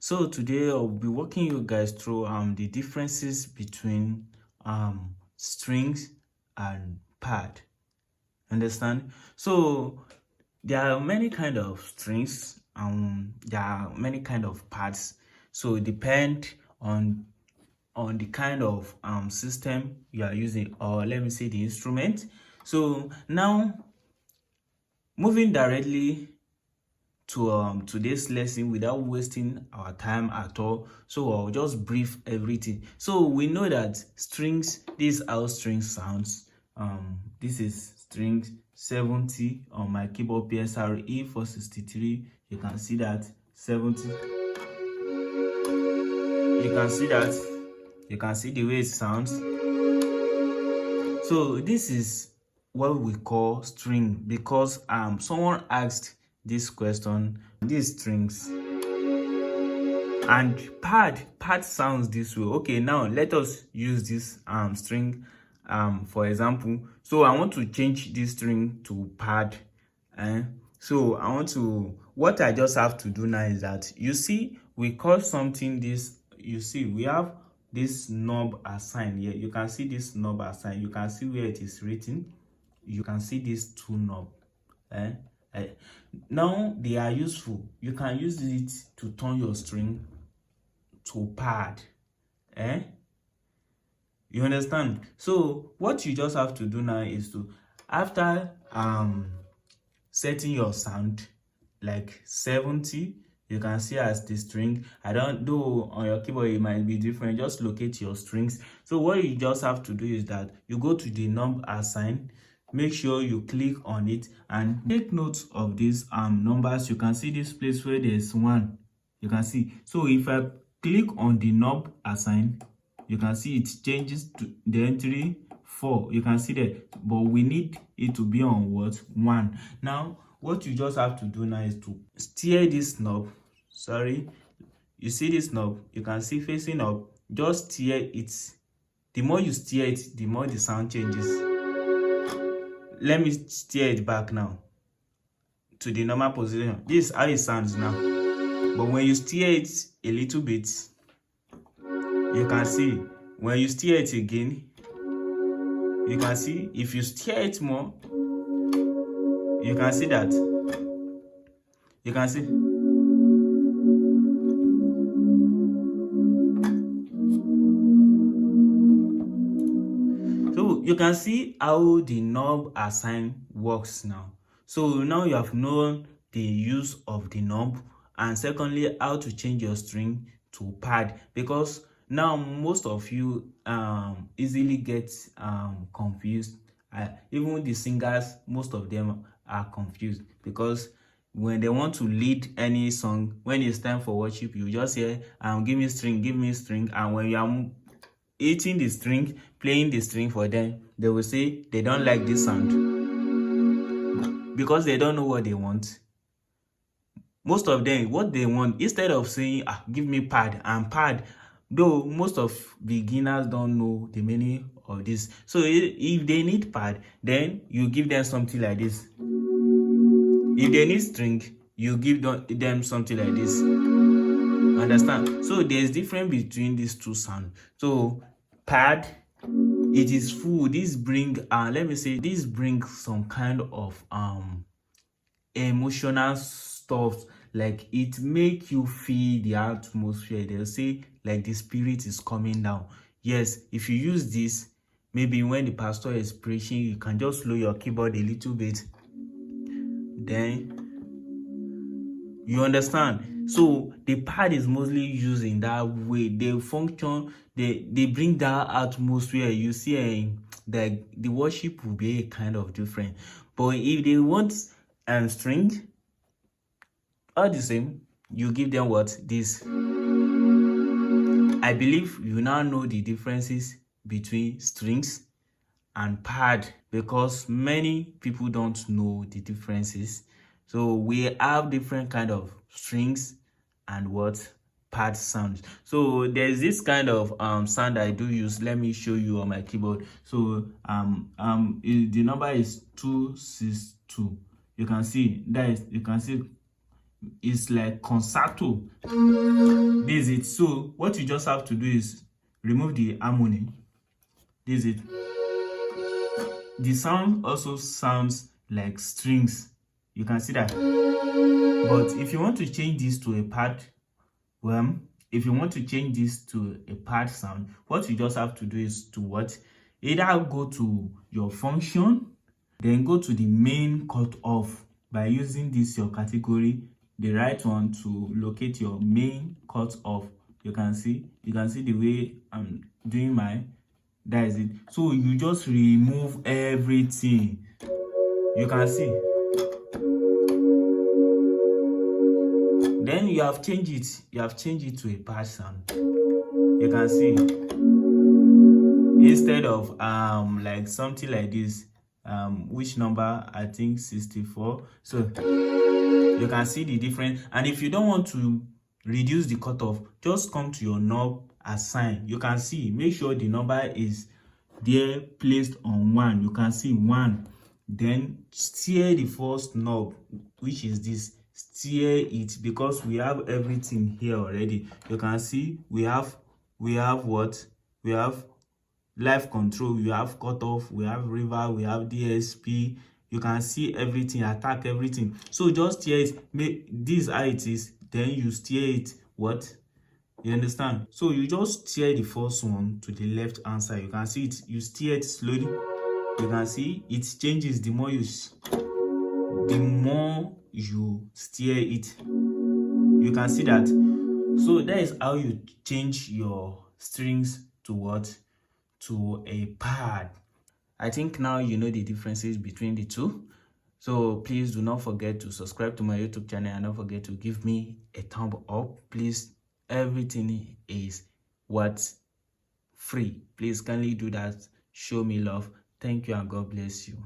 So today I'll be walking you guys through the differences between strings and pad. Understand? So there are many kind of strings, there are many kind of pads. So it depend on the kind of system you are using, or let me say the instrument. So now moving directly to today's lesson without wasting our time at all, so I'll just brief everything. So we know that strings, this is how strings sounds. This is string 70 on my keyboard, PSRE 463. You can see that 70. You can see that. You can see the way it sounds. So this is what we call string, because someone asked this question. These strings and pad sounds this way. Okay, now let us use this string for example. So I want to change this string to pad. So what I just have to do now is that, you see, we call something this. You see, we have this knob assigned here. You can see this knob assigned. You can see where it is written. You can see these two knobs. Now they are useful. You can use it to turn your string to pad. You understand? So what you just have to do now is to, after setting your sound like 70, you can see as the string. I don't know, on your keyboard it might be different. Just locate your strings. So what you just have to do is that you go to the knob assign. Make sure you click on it and take note of these numbers. You can see this place where there's 1. You can see. So if I click on the knob assign, you can see it changes to the entry 4. You can see that, but we need it to be on what? 1. Now what you just have to do now is to steer this knob. Sorry, you see this knob, you can see facing up. Just steer it. The more you steer it, the more the sound changes. Let me steer it back now to the normal position. This is how it sounds now. But when you steer it a little bit, you can see when you steer it again, you can see if you steer it more, you can see that. You can see. So you can see how the knob assign works now. So now you have known the use of the knob, and secondly how to change your string to pad, because now most of you easily get confused. Even the singers, most of them are confused, because when they want to lead any song, when it's time for worship, you just hear give me string, and when you are hitting the string, playing the string for them, they will say they don't like this sound, because they don't know what they want. Most of them, what they want, instead of saying give me pad, and pad, though most of beginners don't know the meaning of this. So if they need pad, then you give them something like this. If they need string, you give them something like this. Understand? So there's difference between these two sounds. So pad, it is full. This bring let me say, this brings some kind of emotional stuff. Like, it make you feel the atmosphere. They'll say like the spirit is coming down. Yes, if you use this, maybe when the pastor is preaching, you can just slow your keyboard a little bit, then you understand. So the pad is mostly used in that way. They function, they bring that atmosphere. You see, that the worship will be a kind of different. But if they want string, all the same, you give them what? This. I believe you now know the differences between strings and pad, because many people don't know the differences. So we have different kind of strings and what? Pad sounds. So there's this kind of sound I do use. Let me show you on my keyboard. So the number is 262. You can see that is, you can see it's like concerto. This is it. So what you just have to do is remove the harmony. This is it. The sound also sounds like strings. You can see that. But if you want to change this to a pad, well, if you want to change this to a pad sound, what you just have to do is to what? Either go to your function, then go to the main cutoff by using this your category, the right one, to locate your main cutoff. You can see the way I'm doing mine. That is it. So you just remove everything. You can see. Then you have changed it. You have changed it to a pad sound. You can see. Instead of like something like this, which number? I think 64. So you can see the difference. And if you don't want to reduce the cutoff, just come to your knob assign. You can see, make sure the number is there placed on 1. You can see 1. Then steer the first knob, which is this. Steer it, because we have everything here already. You can see we have what? We have live control, we have cutoff, we have river, we have DSP. You can see everything, attack, everything. So just steer it. Make this how it is, then you steer it. What? You understand? So you just steer the first one to the left hand side. You can see it. You steer it slowly. You can see it changes the more you steer it. You can see that. So that is how you change your strings to what? To a pad. I think now you know the differences between the two. So please do not forget to subscribe to my YouTube channel, and don't forget to give me a thumb up. Please, everything is what's free. Please kindly do that. Show me love. Thank you and God bless you.